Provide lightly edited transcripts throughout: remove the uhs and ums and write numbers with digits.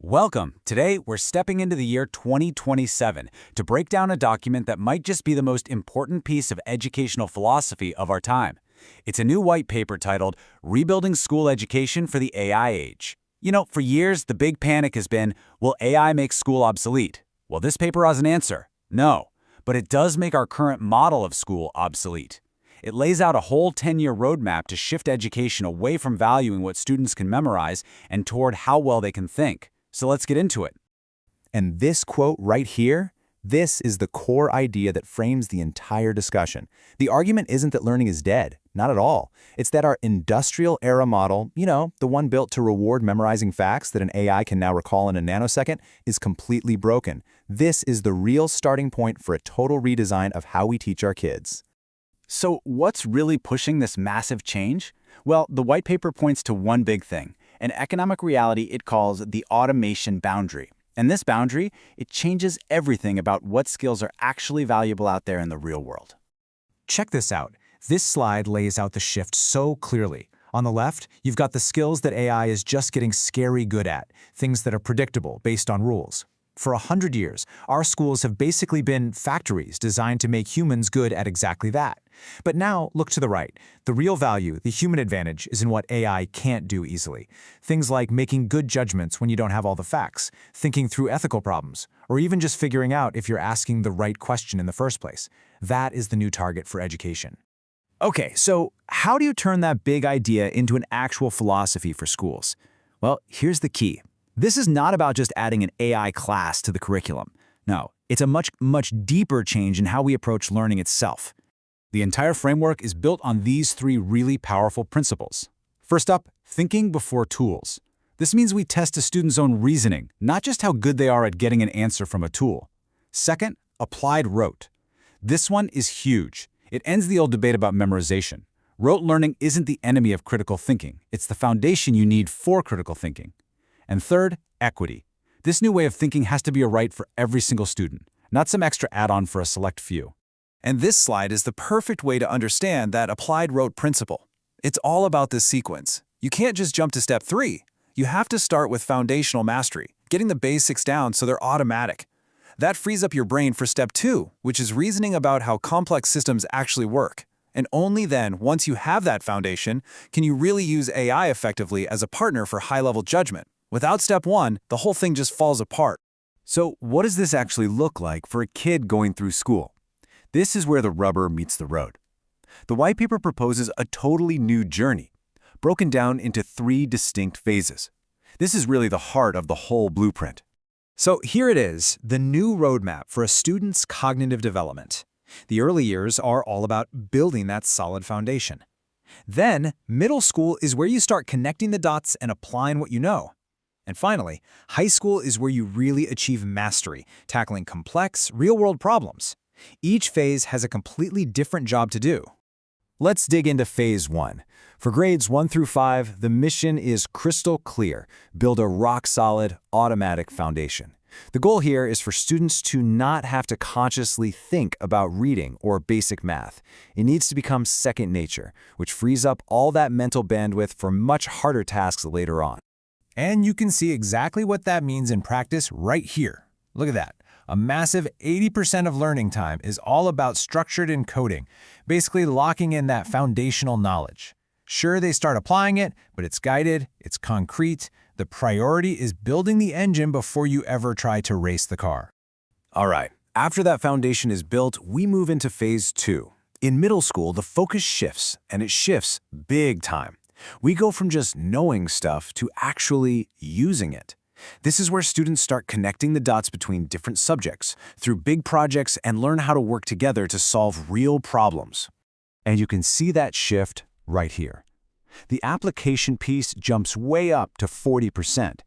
Welcome. Today, we're stepping into the year 2027 to break down a document that might just be the most important piece of educational philosophy of our time. It's a new white paper titled Rebuilding School Education for the AI Age. For years, the big panic has been, will AI make school obsolete? Well, this paper has an answer. No. But it does make our current model of school obsolete. It lays out a whole 10-year roadmap to shift education away from valuing what students can memorize and toward how well they can think. So let's get into it. And this quote right here, this is the core idea that frames the entire discussion. The argument isn't that learning is dead, not at all. It's that our industrial era model, the one built to reward memorizing facts that an AI can now recall in a nanosecond, is completely broken. This is the real starting point for a total redesign of how we teach our kids. So what's really pushing this massive change? Well, the white paper points to one big thing, an economic reality it calls the automation boundary. And this boundary, it changes everything about what skills are actually valuable out there in the real world. Check this out. This slide lays out the shift so clearly. On the left, you've got the skills that AI is just getting scary good at, things that are predictable based on rules. For 100 years, our schools have basically been factories designed to make humans good at exactly that. But now, look to the right. The real value, the human advantage, is in what AI can't do easily. Things like making good judgments when you don't have all the facts, thinking through ethical problems, or even just figuring out if you're asking the right question in the first place. That is the new target for education. Okay, so how do you turn that big idea into an actual philosophy for schools? Well, here's the key. This is not about just adding an AI class to the curriculum. No, it's a much deeper change in how we approach learning itself. The entire framework is built on these three really powerful principles. First up, thinking before tools. This means we test a student's own reasoning, not just how good they are at getting an answer from a tool. Second, applied rote. This one is huge. It ends the old debate about memorization. Rote learning isn't the enemy of critical thinking. It's the foundation you need for critical thinking. And third, equity. This new way of thinking has to be a right for every single student, not some extra add-on for a select few. And this slide is the perfect way to understand that applied rote principle. It's all about this sequence. You can't just jump to step 3. You have to start with foundational mastery, getting the basics down so they're automatic. That frees up your brain for step 2, which is reasoning about how complex systems actually work. And only then, once you have that foundation, can you really use AI effectively as a partner for high-level judgment. Without step 1, the whole thing just falls apart. So what does this actually look like for a kid going through school? This is where the rubber meets the road. The white paper proposes a totally new journey, broken down into 3 distinct phases. This is really the heart of the whole blueprint. So here it is, the new roadmap for a student's cognitive development. The early years are all about building that solid foundation. Then, middle school is where you start connecting the dots and applying what you know. And finally, high school is where you really achieve mastery, tackling complex, real-world problems. Each phase has a completely different job to do. Let's dig into phase 1. For grades 1 through 5, the mission is crystal clear: build a rock-solid, automatic foundation. The goal here is for students to not have to consciously think about reading or basic math. It needs to become second nature, which frees up all that mental bandwidth for much harder tasks later on. And you can see exactly what that means in practice right here. Look at that. A massive 80% of learning time is all about structured encoding, basically locking in that foundational knowledge. Sure, they start applying it, but it's guided, it's concrete. The priority is building the engine before you ever try to race the car. All right, after that foundation is built, we move into phase 2. In middle school, the focus shifts, and it shifts big time. We go from just knowing stuff to actually using it. This is where students start connecting the dots between different subjects through big projects and learn how to work together to solve real problems. And you can see that shift right here. The application piece jumps way up to 40%.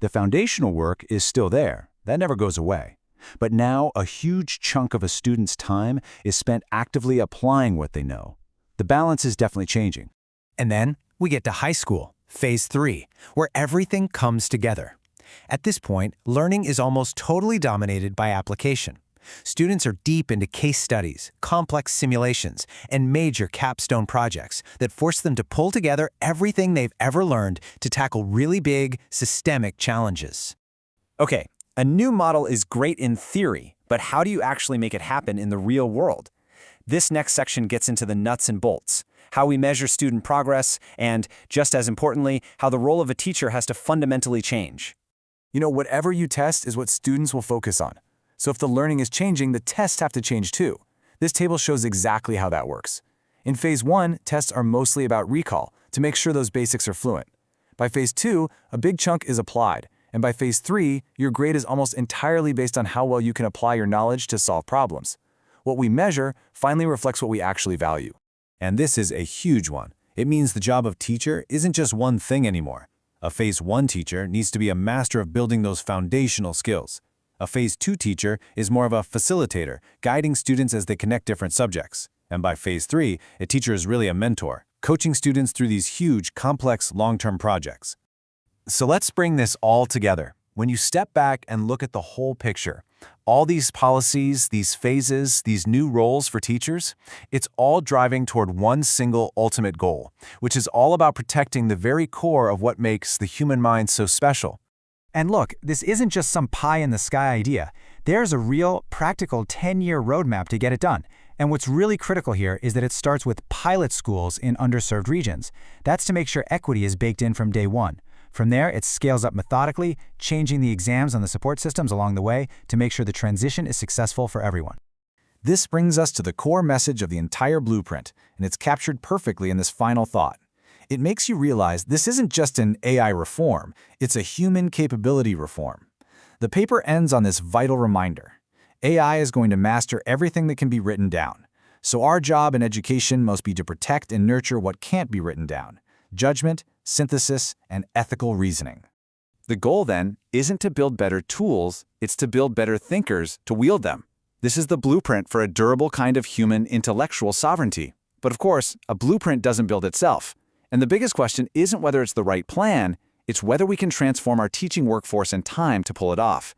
The foundational work is still there. That never goes away. But now a huge chunk of a student's time is spent actively applying what they know. The balance is definitely changing. And then we get to high school, phase 3, where everything comes together. At this point, learning is almost totally dominated by application. Students are deep into case studies, complex simulations, and major capstone projects that force them to pull together everything they've ever learned to tackle really big, systemic challenges. Okay, a new model is great in theory, but how do you actually make it happen in the real world? This next section gets into the nuts and bolts, how we measure student progress, and, just as importantly, how the role of a teacher has to fundamentally change. You know, whatever you test is what students will focus on. So if the learning is changing, the tests have to change too. This table shows exactly how that works. In Phase 1, tests are mostly about recall, to make sure those basics are fluent. By Phase 2, a big chunk is applied, and by Phase 3, your grade is almost entirely based on how well you can apply your knowledge to solve problems. What we measure finally reflects what we actually value. And this is a huge one. It means the job of teacher isn't just one thing anymore. A Phase 1 teacher needs to be a master of building those foundational skills. A Phase 2 teacher is more of a facilitator, guiding students as they connect different subjects. And by Phase 3, a teacher is really a mentor, coaching students through these huge, complex, long-term projects. So let's bring this all together. When you step back and look at the whole picture, all these policies, these phases, these new roles for teachers, it's all driving toward one single ultimate goal, which is all about protecting the very core of what makes the human mind so special. And look, this isn't just some pie-in-the-sky idea. There's a real, practical 10-year roadmap to get it done. And what's really critical here is that it starts with pilot schools in underserved regions. That's to make sure equity is baked in from day one. From there, it scales up methodically, changing the exams and the support systems along the way to make sure the transition is successful for everyone. This brings us to the core message of the entire blueprint, and it's captured perfectly in this final thought. It makes you realize this isn't just an AI reform, it's a human capability reform. The paper ends on this vital reminder. AI is going to master everything that can be written down. So our job in education must be to protect and nurture what can't be written down: judgment, synthesis, and ethical reasoning. The goal, then, isn't to build better tools, it's to build better thinkers to wield them. This is the blueprint for a durable kind of human intellectual sovereignty. But of course, a blueprint doesn't build itself. And the biggest question isn't whether it's the right plan, it's whether we can transform our teaching workforce in time to pull it off.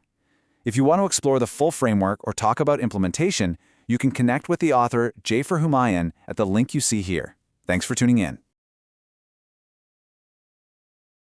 If you want to explore the full framework or talk about implementation, you can connect with the author Jaffar Humayoon at the link you see here. Thanks for tuning in.